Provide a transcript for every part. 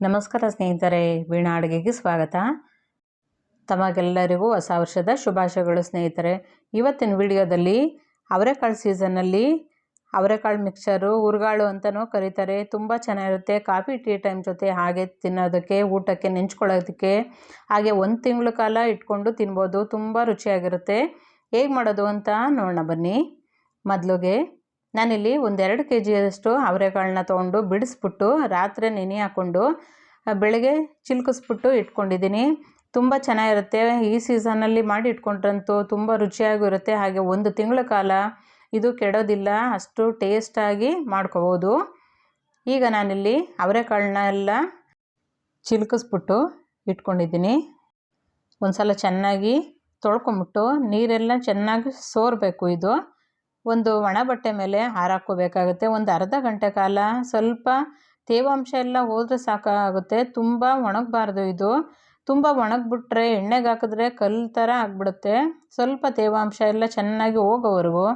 ನಮಸ್ಕಾರ ಸ್ನೇಹಿತರೆ, ವೀಣಾ ಅಡುಗೆಗೆ ಸ್ವಾಗತ. ತಮಗೆಲ್ಲರಿಗೂ ಹೊಸ ವರ್ಷದ ಶುಭಾಶಯಗಳು ಸ್ನೇಹಿತರೆ. ಇವತ್ತಿನ ವಿಡಿಯೋದಲ್ಲಿ ಅವರೆಕಾಳು ಸೀಸನ್ನಲ್ಲಿ ಅವರೆಕಾಳು ಮಿಕ್ಸರು, ಹುರುಗಾಳು ಅಂತಲೂ ಕರೀತಾರೆ. ತುಂಬ ಚೆನ್ನಾಗಿರುತ್ತೆ. ಕಾಫಿ ಟೀ ಟೈಮ್ ಜೊತೆ ಹಾಗೆ ತಿನ್ನೋದಕ್ಕೆ, ಊಟಕ್ಕೆ ನೆಂಚ್ಕೊಳ್ಳೋದಕ್ಕೆ, ಹಾಗೆ 1 ತಿಂಗಳ ಕಾಲ ಇಟ್ಕೊಂಡು ತಿನ್ಬೋದು. ತುಂಬ ರುಚಿಯಾಗಿರುತ್ತೆ. ಹೇಗೆ ಮಾಡೋದು ಅಂತ ನೋಡೋಣ ಬನ್ನಿ. ಮೊದಲಿಗೆ ನಾನಿಲ್ಲಿ 1-2 kgಯಷ್ಟು ಅವರೆಕಾಳನ್ನ ತೊಗೊಂಡು ಬಿಡಿಸ್ಬಿಟ್ಟು ರಾತ್ರಿ ನೆನೆ ಹಾಕ್ಕೊಂಡು ಬೆಳಗ್ಗೆ ಚಿಲ್ಕಿಸ್ಬಿಟ್ಟು ಇಟ್ಕೊಂಡಿದ್ದೀನಿ. ತುಂಬ ಚೆನ್ನಾಗಿರುತ್ತೆ. ಈ ಸೀಸನ್ನಲ್ಲಿ ಮಾಡಿ ಇಟ್ಕೊಂಡ್ರಂತೂ ತುಂಬ ರುಚಿಯಾಗಿರುತ್ತೆ. ಹಾಗೆ 1 ತಿಂಗಳ ಕಾಲ ಇದು ಕೆಡೋದಿಲ್ಲ. ಅಷ್ಟು ಟೇಸ್ಟಾಗಿ ಮಾಡ್ಕೋಬೋದು. ಈಗ ನಾನಿಲ್ಲಿ ಅವರೆಕಾಳನ್ನ ಎಲ್ಲ ಚಿಲ್ಕಿಸ್ಬಿಟ್ಟು ಇಟ್ಕೊಂಡಿದ್ದೀನಿ. ಒಂದು ಸಲ ಚೆನ್ನಾಗಿ ತೊಳ್ಕೊಂಬಿಟ್ಟು ನೀರೆಲ್ಲ ಚೆನ್ನಾಗಿ ಸೋರಬೇಕು. ಇದು ಒಂದು ಒಣ ಬಟ್ಟೆ ಮೇಲೆ ಹಾರಾಕೋಬೇಕಾಗುತ್ತೆ. ಒಂದು ಅರ್ಧ ಗಂಟೆ ಕಾಲ ಸ್ವಲ್ಪ ತೇವಾಂಶ ಎಲ್ಲ ಹೋದರೆ ಸಾಕಾಗುತ್ತೆ. ತುಂಬ ಒಣಗಬಾರ್ದು. ಇದು ತುಂಬ ಒಣಗಿಬಿಟ್ರೆ ಎಣ್ಣೆಗೆ ಹಾಕಿದ್ರೆ ಕಲ್ಲು ಥರ ಆಗಿಬಿಡುತ್ತೆ. ಸ್ವಲ್ಪ ತೇವಾಂಶ ಎಲ್ಲ ಚೆನ್ನಾಗಿ ಹೋಗೋವರೆಗೂ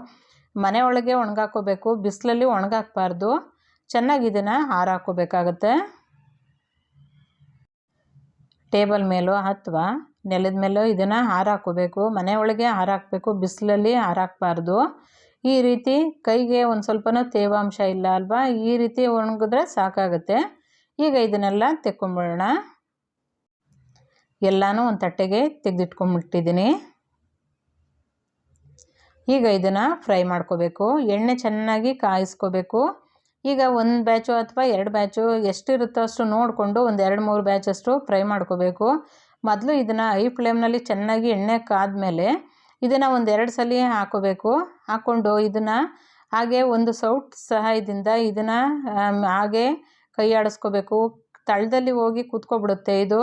ಮನೆ ಒಳಗೆ ಒಣಗಾಕೋಬೇಕು. ಬಿಸಿಲಲ್ಲಿ ಒಣಗಾಕಬಾರ್ದು. ಚೆನ್ನಾಗಿ ಇದನ್ನು ಹಾರಾಕೋಬೇಕಾಗತ್ತೆ. ಟೇಬಲ್ ಮೇಲೋ ಅಥವಾ ನೆಲದ ಮೇಲೋ ಇದನ್ನು ಹಾರಾಕೋಬೇಕು. ಮನೆ ಒಳಗೆ ಹಾರಾಕಬೇಕು, ಬಿಸಿಲಲ್ಲಿ ಹಾರಾಕಬಾರ್ದು. ಈ ರೀತಿ ಕೈಗೆ ಒಂದು ಸ್ವಲ್ಪನೂ ತೇವಾಂಶ ಇಲ್ಲ ಅಲ್ವಾ, ಈ ರೀತಿ ಒಣಗಿದ್ರೆ ಸಾಕಾಗುತ್ತೆ. ಈಗ ಇದನ್ನೆಲ್ಲ ತೆಕ್ಕೊಂಬಿಡೋಣ. ಎಲ್ಲನೂ ಒಂದು ತಟ್ಟೆಗೆ ತೆಗೆದಿಟ್ಕೊಂಡ್ಬಿಟ್ಟಿದ್ದೀನಿ. ಈಗ ಇದನ್ನು ಫ್ರೈ ಮಾಡ್ಕೋಬೇಕು. ಎಣ್ಣೆ ಚೆನ್ನಾಗಿ ಕಾಯಿಸ್ಕೋಬೇಕು. ಈಗ 1 ಬ್ಯಾಚು ಅಥವಾ 2 ಬ್ಯಾಚು ಎಷ್ಟಿರುತ್ತೋ ಅಷ್ಟು ನೋಡಿಕೊಂಡು 1-2-3 ಬ್ಯಾಚಷ್ಟು ಫ್ರೈ ಮಾಡ್ಕೋಬೇಕು. ಮೊದಲು ಇದನ್ನು ಹೈ ಫ್ಲೇಮ್ನಲ್ಲಿ ಚೆನ್ನಾಗಿ ಎಣ್ಣೆ ಕಾದ್ಮೇಲೆ ಇದನ್ನು 1-2 ಸಲ ಹಾಕೋಬೇಕು. ಹಾಕ್ಕೊಂಡು ಇದನ್ನು ಹಾಗೆ ಒಂದು ಸೌಟ್ ಸಹಾಯದಿಂದ ಇದನ್ನು ಹಾಗೆ ಕೈ ಆಡಿಸ್ಕೋಬೇಕು. ತಳದಲ್ಲಿ ಹೋಗಿ ಕೂತ್ಕೊಬಿಡುತ್ತೆ ಇದು.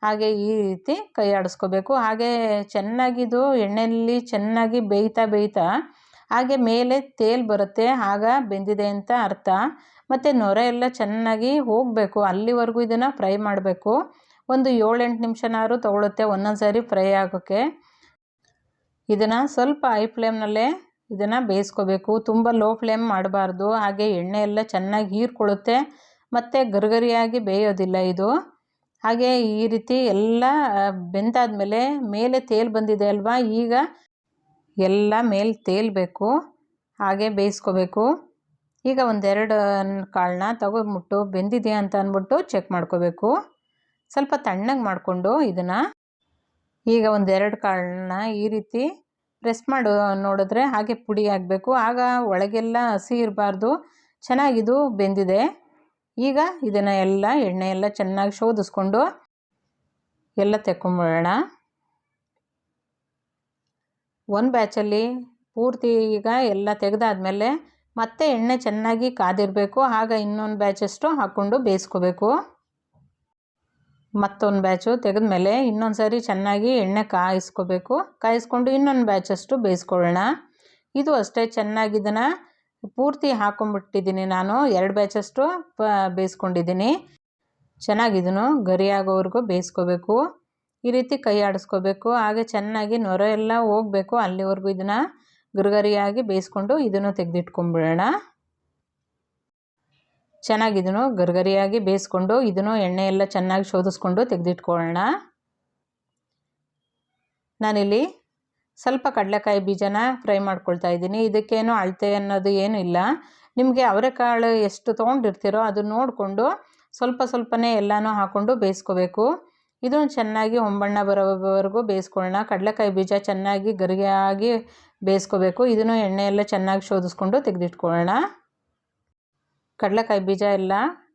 ಹಾಗೆ ಈ ರೀತಿ ಕೈ ಆಡಿಸ್ಕೋಬೇಕು. ಹಾಗೆ ಚೆನ್ನಾಗಿದು ಎಣ್ಣೆಯಲ್ಲಿ ಚೆನ್ನಾಗಿ ಬೇಯ್ತಾ ಹಾಗೆ ಮೇಲೆ ತೇಲ್ ಬರುತ್ತೆ. ಆಗ ಬೆಂದಿದೆ ಅಂತ ಅರ್ಥ. ಮತ್ತು ನೊರೆ ಎಲ್ಲ ಚೆನ್ನಾಗಿ ಹೋಗಬೇಕು. ಅಲ್ಲಿವರೆಗೂ ಇದನ್ನು ಫ್ರೈ ಮಾಡಬೇಕು. ಒಂದು 7-8 ನಿಮಿಷನಾದ್ರು ತೊಗೊಳುತ್ತೆ ಒಂದೊಂದು ಸಾರಿ ಫ್ರೈ ಆಗೋಕ್ಕೆ. ಇದನ್ನು ಸ್ವಲ್ಪ ಹೈ ಫ್ಲೇಮ್ನಲ್ಲೇ ಇದನ್ನು ಬೇಯಿಸ್ಕೋಬೇಕು. ತುಂಬ ಲೋ ಫ್ಲೇಮ್ ಮಾಡಬಾರ್ದು. ಹಾಗೆ ಎಣ್ಣೆ ಎಲ್ಲ ಚೆನ್ನಾಗಿ ಹೀರ್ಕೊಳ್ಳುತ್ತೆ ಮತ್ತು ಗರಿಗರಿಯಾಗಿ ಬೇಯೋದಿಲ್ಲ ಇದು. ಹಾಗೆ ಈ ರೀತಿ ಎಲ್ಲ ಬೆಂದಾದಮೇಲೆ ಮೇಲೆ ತೇಲ್ ಬಂದಿದೆ ಅಲ್ವಾ, ಈಗ ಎಲ್ಲ ಮೇಲೆ ತೇಲ್ಬೇಕು. ಹಾಗೆ ಬೇಯಿಸ್ಕೋಬೇಕು. ಈಗ 1-2 ಕಾಳನ್ನ ತಗೊಂಡ್ಬಿಟ್ಟು ಬೆಂದಿದೆಯಾ ಅಂತ ಅಂದ್ಬಿಟ್ಟು ಚೆಕ್ ಮಾಡ್ಕೋಬೇಕು. ಸ್ವಲ್ಪ ತಣ್ಣಗೆ ಮಾಡಿಕೊಂಡು ಇದನ್ನು ಈಗ 1-2 ಕಾಳನ್ನ ಈ ರೀತಿ ಪ್ರೆಸ್ ಮಾಡಿ ನೋಡಿದ್ರೆ ಹಾಗೆ ಪುಡಿ ಆಗಬೇಕು. ಆಗ ಒಳಗೆಲ್ಲ ಹಸಿ ಇರಬಾರ್ದು. ಚೆನ್ನಾಗಿದು ಬೆಂದಿದೆ. ಈಗ ಇದನ್ನು ಎಲ್ಲ ಎಣ್ಣೆ ಎಲ್ಲ ಚೆನ್ನಾಗಿ ಶೋಧಿಸ್ಕೊಂಡು ಎಲ್ಲ ತೆಕ್ಕೊಂಬಿಡೋಣ. 1 ಬ್ಯಾಚಲ್ಲಿ ಪೂರ್ತಿ ಈಗ ಎಲ್ಲ ತೆಗೆದಾದ್ಮೇಲೆ ಮತ್ತೆ ಎಣ್ಣೆ ಚೆನ್ನಾಗಿ ಕಾದಿರಬೇಕು. ಆಗ ಇನ್ನೊಂದು ಬ್ಯಾಚಷ್ಟು ಹಾಕ್ಕೊಂಡು ಬೇಯಿಸ್ಕೋಬೇಕು. ಮತ್ತೊಂದು ಬ್ಯಾಚು ತೆಗೆದ್ಮೇಲೆ ಇನ್ನೊಂದು ಸಾರಿ ಚೆನ್ನಾಗಿ ಎಣ್ಣೆ ಕಾಯಿಸ್ಕೊಂಡು ಇನ್ನೊಂದು ಬ್ಯಾಚಷ್ಟು ಬೇಯಿಸ್ಕೊಳ್ಳೋಣ. ಇದು ಅಷ್ಟೇ ಚೆನ್ನಾಗಿ ಇದನ್ನು ಪೂರ್ತಿ ಹಾಕ್ಕೊಂಬಿಟ್ಟಿದ್ದೀನಿ. ನಾನು 2 ಬ್ಯಾಚಷ್ಟು ಬೇಯಿಸ್ಕೊಂಡಿದ್ದೀನಿ. ಚೆನ್ನಾಗಿದನ್ನು ಗರಿಯಾಗೋವರೆಗೂ ಬೇಯಿಸ್ಕೋಬೇಕು. ಈ ರೀತಿ ಕೈ ಆಡಿಸ್ಕೋಬೇಕು. ಹಾಗೆ ಚೆನ್ನಾಗಿ ನೊರೆ ಎಲ್ಲ ಹೋಗಬೇಕು. ಅಲ್ಲಿವರೆಗೂ ಇದನ್ನು ಗರಿಗರಿಯಾಗಿ ಬೇಯಿಸ್ಕೊಂಡು ಇದನ್ನು ತೆಗೆದಿಟ್ಕೊಂಡ್ಬಿಡೋಣ. ಚೆನ್ನಾಗಿದನ್ನು ಗರಿಗರಿಯಾಗಿ ಬೇಯಿಸ್ಕೊಂಡು ಇದನ್ನು ಎಣ್ಣೆ ಎಲ್ಲ ಚೆನ್ನಾಗಿ ಶೋಧಿಸ್ಕೊಂಡು ತೆಗೆದಿಟ್ಕೊಳ್ಳೋಣ. ನಾನಿಲ್ಲಿ ಸ್ವಲ್ಪ ಕಡಲೆಕಾಯಿ ಬೀಜನ ಫ್ರೈ ಮಾಡ್ಕೊಳ್ತಾ ಇದ್ದೀನಿ. ಇದಕ್ಕೇನು ಅಳತೆ ಅನ್ನೋದು ಏನೂ ಇಲ್ಲ. ನಿಮಗೆ ಅವರೆಕಾಳು ಎಷ್ಟು ತೊಗೊಂಡಿರ್ತೀರೋ ಅದನ್ನು ನೋಡಿಕೊಂಡು ಸ್ವಲ್ಪನೇ ಎಲ್ಲನೂ ಹಾಕ್ಕೊಂಡು ಬೇಯಿಸ್ಕೋಬೇಕು. ಇದನ್ನು ಚೆನ್ನಾಗಿ ಹೊಂಬಣ್ಣ ಬರೋವರೆಗೂ ಬೇಯಿಸ್ಕೊಳ್ಳೋಣ. ಕಡಲೆಕಾಯಿ ಬೀಜ ಚೆನ್ನಾಗಿ ಗರಿಯಾಗಿ ಬೇಯಿಸ್ಕೋಬೇಕು. ಇದನ್ನು ಎಣ್ಣೆ ಎಲ್ಲ ಚೆನ್ನಾಗಿ ಶೋಧಿಸ್ಕೊಂಡು ತೆಗೆದಿಟ್ಕೊಳ್ಳೋಣ. ಕಡಲೆಕಾಯಿ ಬೀಜ ಎಲ್ಲ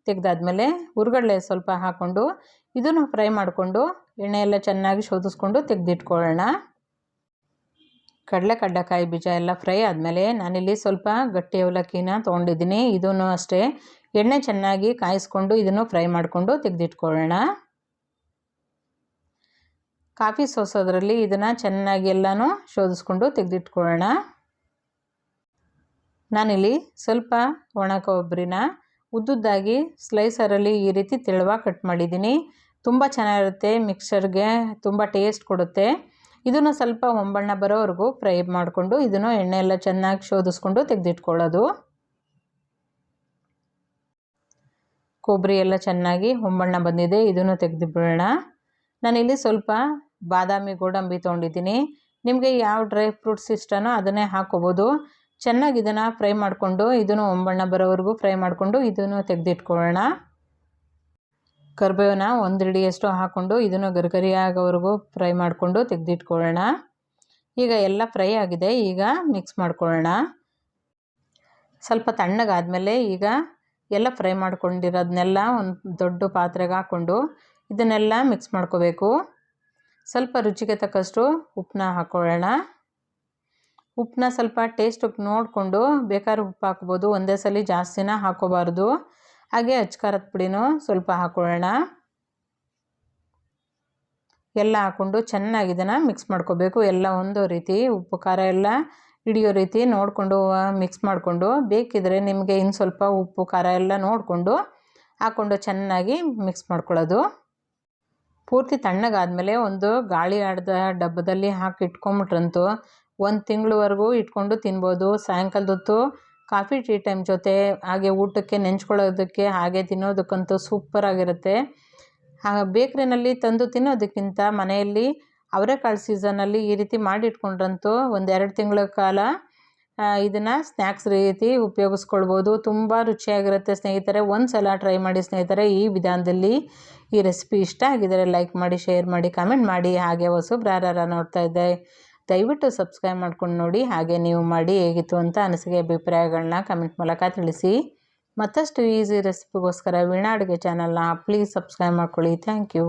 ತೆಗೆದಾದ್ಮೇಲೆ ಹುರ್ಗಡ್ಲೆ ಸ್ವಲ್ಪ ಹಾಕ್ಕೊಂಡು ಇದನ್ನು ಫ್ರೈ ಮಾಡಿಕೊಂಡು ಎಣ್ಣೆ ಎಲ್ಲ ಚೆನ್ನಾಗಿ ಶೋಧಿಸ್ಕೊಂಡು ತೆಗೆದಿಟ್ಕೊಳ್ಳೋಣ. ಕಡಲೆಕಾಯಿ ಬೀಜ ಎಲ್ಲ ಫ್ರೈ ಆದಮೇಲೆ ನಾನಿಲ್ಲಿ ಸ್ವಲ್ಪ ಗಟ್ಟಿ ಅವಲಕ್ಕಿನ ತೊಗೊಂಡಿದ್ದೀನಿ. ಇದನ್ನು ಅಷ್ಟೇ ಎಣ್ಣೆ ಚೆನ್ನಾಗಿ ಕಾಯಿಸ್ಕೊಂಡು ಇದನ್ನು ಫ್ರೈ ಮಾಡಿಕೊಂಡು ತೆಗೆದಿಟ್ಕೊಳ್ಳೋಣ. ಕಾಫಿ ಸೋಸೋದ್ರಲ್ಲಿ ಇದನ್ನು ಚೆನ್ನಾಗಿ ಎಲ್ಲನೂ ಶೋಧಿಸ್ಕೊಂಡು ತೆಗೆದಿಟ್ಕೊಳ್ಳೋಣ. ನಾನಿಲ್ಲಿ ಸ್ವಲ್ಪ ಒಣ ಕೊಬ್ಬರಿನ ಉದ್ದುದ್ದಾಗಿ ಸ್ಲೈಸರಲ್ಲಿ ಈ ರೀತಿ ತೆಳುವಾಗಿ ಕಟ್ ಮಾಡಿದ್ದೀನಿ. ತುಂಬ ಚೆನ್ನಾಗಿರುತ್ತೆ. ಮಿಕ್ಸರ್ಗೆ ತುಂಬ ಟೇಸ್ಟ್ ಕೊಡುತ್ತೆ. ಇದನ್ನು ಸ್ವಲ್ಪ ಹೊಂಬಣ್ಣ ಬರೋವರೆಗೂ ಫ್ರೈ ಮಾಡಿಕೊಂಡು ಇದನ್ನು ಎಣ್ಣೆ ಎಲ್ಲ ಚೆನ್ನಾಗಿ ಶೋಧಿಸ್ಕೊಂಡು ತೆಗೆದಿಟ್ಕೊಳ್ಳೋದು. ಕೊಬ್ಬರಿ ಎಲ್ಲ ಚೆನ್ನಾಗಿ ಹೊಂಬಣ್ಣ ಬಂದಿದೆ, ಇದನ್ನು ತೆಗೆದು ಬಿಡೋಣ. ನಾನಿಲ್ಲಿ ಸ್ವಲ್ಪ ಬಾದಾಮಿ ಗೋಡಂಬಿ ತೊಗೊಂಡಿದ್ದೀನಿ. ನಿಮಗೆ ಯಾವ ಡ್ರೈ ಫ್ರೂಟ್ಸ್ ಇಷ್ಟನೋ ಅದನ್ನೇ ಹಾಕ್ಕೋಬೋದು. ಚೆನ್ನಾಗಿ ಇದನ್ನು ಫ್ರೈ ಮಾಡಿಕೊಂಡು ಇದನ್ನು ಹೊಂಬಣ್ಣ ಬರೋವರೆಗೂ ಫ್ರೈ ಮಾಡಿಕೊಂಡು ಇದನ್ನು ತೆಗೆದಿಟ್ಕೊಳ್ಳೋಣ. ಕರಿಬೇವನ್ನ 1 ಹಿಡಿಯಷ್ಟು ಹಾಕ್ಕೊಂಡು ಇದನ್ನು ಗರಿಗರಿ ಆಗೋವರೆಗೂ ಫ್ರೈ ಮಾಡಿಕೊಂಡು ತೆಗೆದಿಟ್ಕೊಳ್ಳೋಣ. ಈಗ ಎಲ್ಲ ಫ್ರೈ ಆಗಿದೆ, ಈಗ ಮಿಕ್ಸ್ ಮಾಡ್ಕೊಳ್ಳೋಣ. ಸ್ವಲ್ಪ ತಣ್ಣಗಾದಮೇಲೆ ಈಗ ಎಲ್ಲ ಫ್ರೈ ಮಾಡ್ಕೊಂಡಿರೋದನ್ನೆಲ್ಲ ಒಂದು ದೊಡ್ಡ ಪಾತ್ರೆಗೆ ಹಾಕ್ಕೊಂಡು ಇದನ್ನೆಲ್ಲ ಮಿಕ್ಸ್ ಮಾಡ್ಕೋಬೇಕು. ಸ್ವಲ್ಪ ರುಚಿಗೆ ತಕ್ಕಷ್ಟು ಉಪ್ಪನ್ನ ಹಾಕ್ಕೊಳ್ಳೋಣ. ಉಪ್ಪನ್ನ ಸ್ವಲ್ಪ ಟೇಸ್ಟ್ ನೋಡಿಕೊಂಡು ಬೇಕಾದ್ರೆ ಉಪ್ಪು ಹಾಕ್ಬೋದು, ಒಂದೇ ಸಲ ಜಾಸ್ತಿನ ಹಾಕ್ಕೋಬಾರ್ದು. ಹಾಗೆ ಅಚ್ಕಾರದ ಪುಡಿನೂ ಸ್ವಲ್ಪ ಹಾಕ್ಕೊಳ್ಳೋಣ. ಎಲ್ಲ ಹಾಕ್ಕೊಂಡು ಚೆನ್ನಾಗಿ ಇದನ್ನು ಮಿಕ್ಸ್ ಮಾಡ್ಕೋಬೇಕು. ಎಲ್ಲ ಒಂದು ರೀತಿ ಉಪ್ಪು ಖಾರ ಎಲ್ಲ ಹಿಡಿಯೋ ರೀತಿ ನೋಡಿಕೊಂಡು ಮಿಕ್ಸ್ ಮಾಡಿಕೊಂಡು, ಬೇಕಿದ್ದರೆ ನಿಮಗೆ ಇನ್ನು ಸ್ವಲ್ಪ ಉಪ್ಪು ಖಾರ ಎಲ್ಲ ನೋಡಿಕೊಂಡು ಹಾಕ್ಕೊಂಡು ಚೆನ್ನಾಗಿ ಮಿಕ್ಸ್ ಮಾಡ್ಕೊಳ್ಳೋದು. ಪೂರ್ತಿ ತಣ್ಣಗಾದಮೇಲೆ ಒಂದು ಗಾಳಿ ಆಡದ ಡಬ್ಬದಲ್ಲಿ ಹಾಕಿ ಇಟ್ಕೊಂಬಿಟ್ರಂತೂ 1 ತಿಂಗಳವರೆಗೂ ಇಟ್ಕೊಂಡು ತಿನ್ಬೋದು. ಸಾಯಂಕಾಲದೊತ್ತು ಕಾಫಿ ಟೀ ಟೈಮ್ ಜೊತೆ ಹಾಗೆ ಊಟಕ್ಕೆ ನೆಂಚ್ಕೊಳ್ಳೋದಕ್ಕೆ ಹಾಗೆ ತಿನ್ನೋದಕ್ಕಂತೂ ಸೂಪರಾಗಿರುತ್ತೆ. ಬೇಕ್ರಿನಲ್ಲಿ ತಂದು ತಿನ್ನೋದಕ್ಕಿಂತ ಮನೆಯಲ್ಲಿ ಅವರೆಕಾಳು ಸೀಸನಲ್ಲಿ ಈ ರೀತಿ ಮಾಡಿಟ್ಕೊಂಡ್ರಂತೂ 1-2 ತಿಂಗಳ ಕಾಲ ಇದನ್ನು ಸ್ನ್ಯಾಕ್ಸ್ ರೀತಿ ಉಪಯೋಗಿಸ್ಕೊಳ್ಬೋದು. ತುಂಬ ರುಚಿಯಾಗಿರುತ್ತೆ ಸ್ನೇಹಿತರೆ. ಒಂದು ಸಲ ಟ್ರೈ ಮಾಡಿ ಸ್ನೇಹಿತರೆ ಈ ವಿಧಾನದಲ್ಲಿ. ಈ ರೆಸಿಪಿ ಇಷ್ಟ ಆಗಿದರೆ ಲೈಕ್ ಮಾಡಿ, ಶೇರ್ ಮಾಡಿ, ಕಮೆಂಟ್ ಮಾಡಿ. ಹಾಗೆ ಹೊಸಬ್ರು ಯಾರು ನೋಡ್ತಾ ಇದ್ದೆ ದಯವಿಟ್ಟು ಸಬ್ಸ್ಕ್ರೈಬ್ ಮಾಡ್ಕೊಂಡು ನೋಡಿ. ಹಾಗೆ ನೀವು ಮಾಡಿ ಹೇಗಿತ್ತು ಅಂತ ಅನಿಸಿಕೆ ಅಭಿಪ್ರಾಯಗಳನ್ನ ಕಮೆಂಟ್ ಮೂಲಕ ತಿಳಿಸಿ. ಮತ್ತಷ್ಟು ಈಸಿ ರೆಸಿಪಿಗೋಸ್ಕರ ವೀಣಾ ಅಡುಗೆ ಚಾನಲ್ನ ಪ್ಲೀಸ್ ಸಬ್ಸ್ಕ್ರೈಬ್ ಮಾಡ್ಕೊಳ್ಳಿ. Thank you.